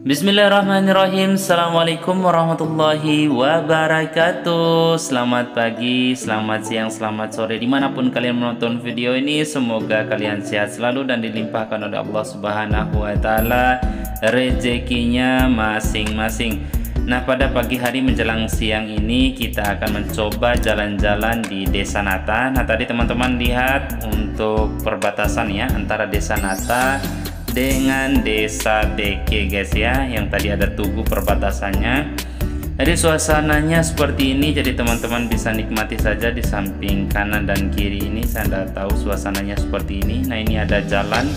Bismillahirrahmanirrahim. Assalamualaikum warahmatullahi wabarakatuh. Selamat pagi, selamat siang, selamat sore, dimanapun kalian menonton video ini. Semoga kalian sehat selalu dan dilimpahkan oleh Allah Subhanahu wa Ta'ala rezekinya masing-masing. Nah, pada pagi hari menjelang siang ini kita akan mencoba jalan-jalan di Desa Nata. Nah, tadi teman-teman lihat untuk perbatasan ya antara Desa Nata dengan Desa Deke guys ya, yang tadi ada tugu perbatasannya. Jadi suasananya seperti ini, jadi teman-teman bisa nikmati saja di samping kanan dan kiri ini. Saya tidak tahu suasananya seperti ini. Nah, ini ada jalan,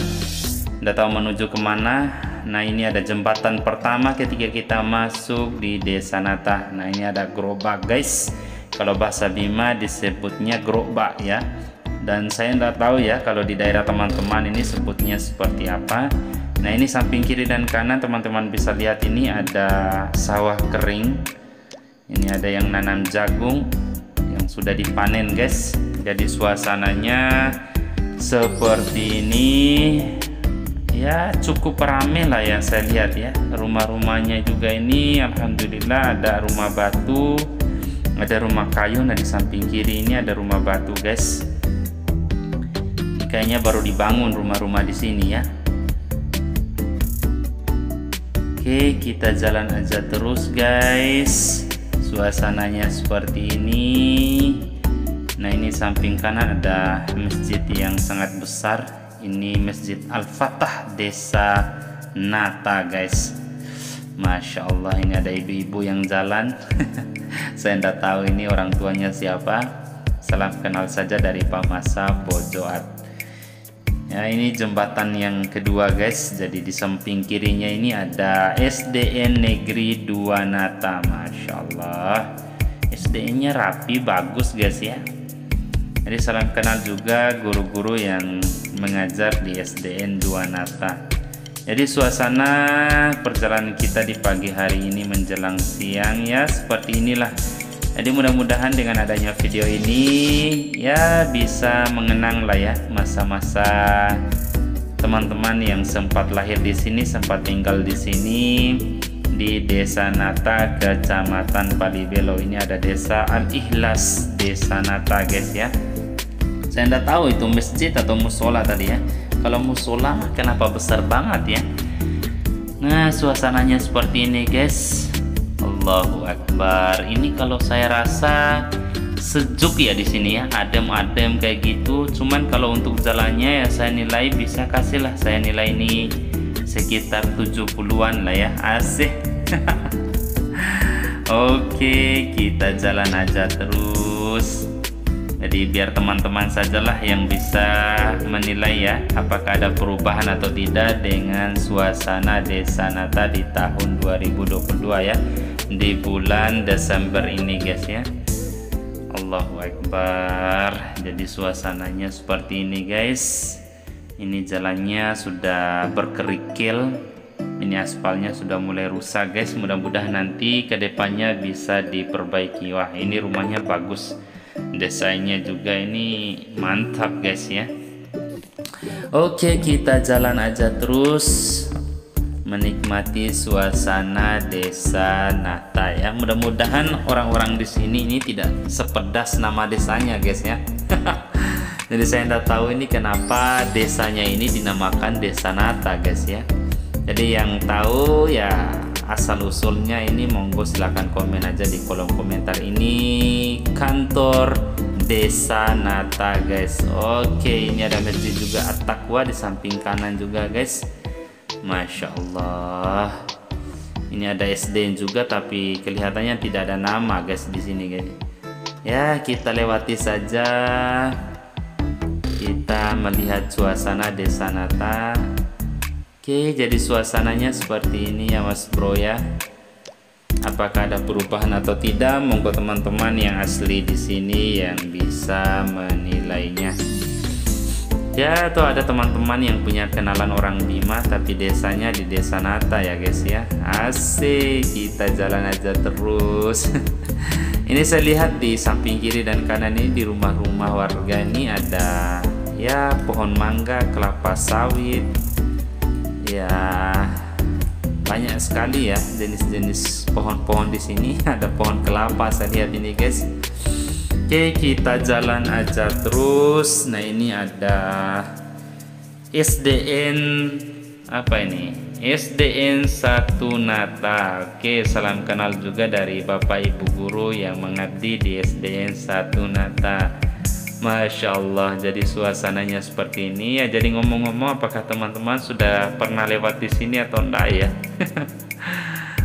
tidak tahu menuju kemana. Nah, ini ada jembatan pertama ketika kita masuk di Desa Nata. Nah, ini ada gerobak guys, kalau bahasa Bima disebutnya gerobak ya. Dan saya tidak tahu ya kalau di daerah teman-teman ini sebutnya seperti apa. Nah, ini samping kiri dan kanan teman-teman bisa lihat, ini ada sawah kering. Ini ada yang nanam jagung yang sudah dipanen guys. Jadi suasananya seperti ini ya, cukup ramai lah yang saya lihat ya. Rumah-rumahnya juga ini alhamdulillah ada rumah batu, ada rumah kayu. Nah, di samping kiri ini ada rumah batu guys. Kayaknya baru dibangun rumah-rumah di sini ya. Oke, kita jalan aja terus guys. Suasananya seperti ini. Nah, ini samping kanan ada masjid yang sangat besar. Ini Masjid Al-Fatah Desa Nata guys. Masya Allah, ini ada ibu-ibu yang jalan. Saya tidak tahu ini orang tuanya siapa. Salam kenal saja dari Pak Masa Bojoat. Ya, ini jembatan yang kedua guys. Jadi di samping kirinya ini ada SDN Negeri 2 Nata. Masya Allah, SDN nya rapi, bagus guys ya. Jadi salam kenal juga guru-guru yang mengajar di SDN 2 Nata. Jadi suasana perjalanan kita di pagi hari ini menjelang siang ya seperti inilah. Jadi mudah-mudahan dengan adanya video ini ya bisa mengenang lah ya masa-masa teman-teman yang sempat lahir di sini, sempat tinggal di sini di Desa Nata, Kecamatan Palibelo. Ini ada Desa Al-Ikhlas, Desa Nata guys ya. Saya tidak tahu itu masjid atau musola tadi ya. Kalau musola kenapa besar banget ya. Nah, suasananya seperti ini guys. Allahu Akbar. Ini kalau saya rasa sejuk ya di sini ya, adem-adem kayak gitu. Cuman kalau untuk jalannya ya saya nilai bisa kasih lah, saya nilai ini sekitar 70-an lah ya. Asik. Oke, kita jalan aja terus. Jadi biar teman-teman sajalah yang bisa menilai ya apakah ada perubahan atau tidak dengan suasana Desa Nata di tahun 2022 ya, di bulan Desember ini guys ya. Allahu Akbar. Jadi suasananya seperti ini guys. Ini jalannya sudah berkerikil, ini aspalnya sudah mulai rusak guys. Mudah-mudahan nanti kedepannya bisa diperbaiki. Wah, ini rumahnya bagus, desainnya juga ini mantap guys ya. Oke, kita jalan aja terus menikmati suasana Desa Nata ya. Mudah-mudahan orang-orang di sini ini tidak sepedas nama desanya guys ya. Jadi saya tidak tahu ini kenapa desanya ini dinamakan Desa Nata guys ya. Jadi yang tahu ya asal usulnya ini monggo silahkan komen aja di kolom komentar. Ini kantor Desa Nata guys. Oke, ini ada masjid juga At-Taqwa di samping kanan juga guys. Masya Allah. Ini ada SD juga tapi kelihatannya tidak ada nama guys di sini guys. Ya, kita lewati saja. Kita melihat suasana Desa Nata. Oke, jadi suasananya seperti ini ya Mas Bro ya. Apakah ada perubahan atau tidak? Monggo teman-teman yang asli di sini yang bisa menilainya. Ya, atau ada teman-teman yang punya kenalan orang Bima tapi desanya di Desa Nata ya guys ya. Asik, kita jalan aja terus. Ini saya lihat di samping kiri dan kanan ini di rumah-rumah warga ini ada ya pohon mangga, kelapa sawit. Ya, banyak sekali ya jenis-jenis pohon-pohon di sini. Ada pohon kelapa saya lihat ini guys. Oke, kita jalan aja terus. Nah, ini ada SDN apa ini? SDN 1 Nata. Oke, salam kenal juga dari Bapak Ibu guru yang mengabdi di SDN 1 Nata. Masya Allah, jadi suasananya seperti ini ya. Jadi ngomong-ngomong, apakah teman-teman sudah pernah lewat di sini atau enggak ya?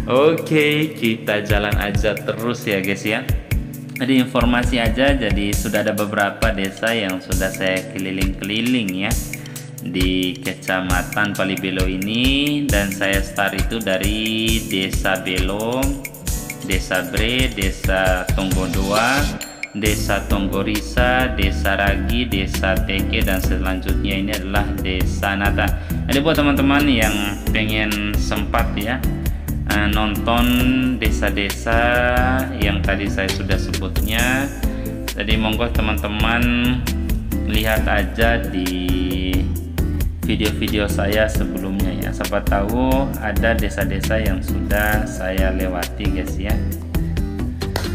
Oke, kita jalan aja terus ya guys ya. Jadi informasi aja, jadi sudah ada beberapa desa yang sudah saya keliling-keliling ya di Kecamatan Palibelo ini, dan saya start itu dari Desa Belong, Desa Bre, Desa Tonggo 2, Desa Tonggorisa, Desa Ragi, Desa Teke, dan selanjutnya ini adalah Desa Nata. Jadi buat teman-teman yang pengen sempat ya nonton desa-desa yang tadi saya sudah sebutnya, jadi monggo teman-teman lihat aja di video-video saya sebelumnya ya. Siapa tahu ada desa-desa yang sudah saya lewati guys ya.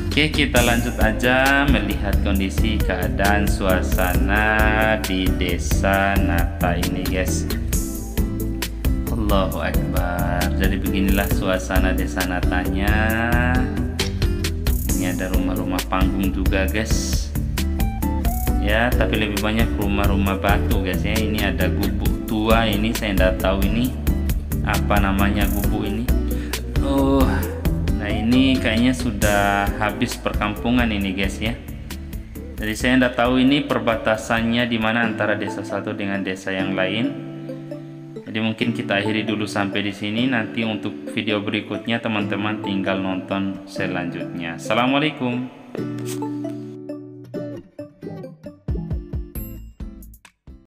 Oke, kita lanjut aja melihat kondisi keadaan suasana di Desa Nata ini guys. Allahu Akbar. Jadi beginilah suasana Desa Natanya. Ini ada rumah-rumah panggung juga guys ya, tapi lebih banyak rumah-rumah batu guys ya. Ini ada gubuk tua, ini saya tidak tahu ini apa namanya gubuk ini. Nah, ini kayaknya sudah habis perkampungan ini guys ya. Jadi saya tidak tahu ini perbatasannya di mana antara desa satu dengan desa yang lain. Jadi mungkin kita akhiri dulu sampai di sini. Nanti untuk video berikutnya teman-teman tinggal nonton selanjutnya. Assalamualaikum.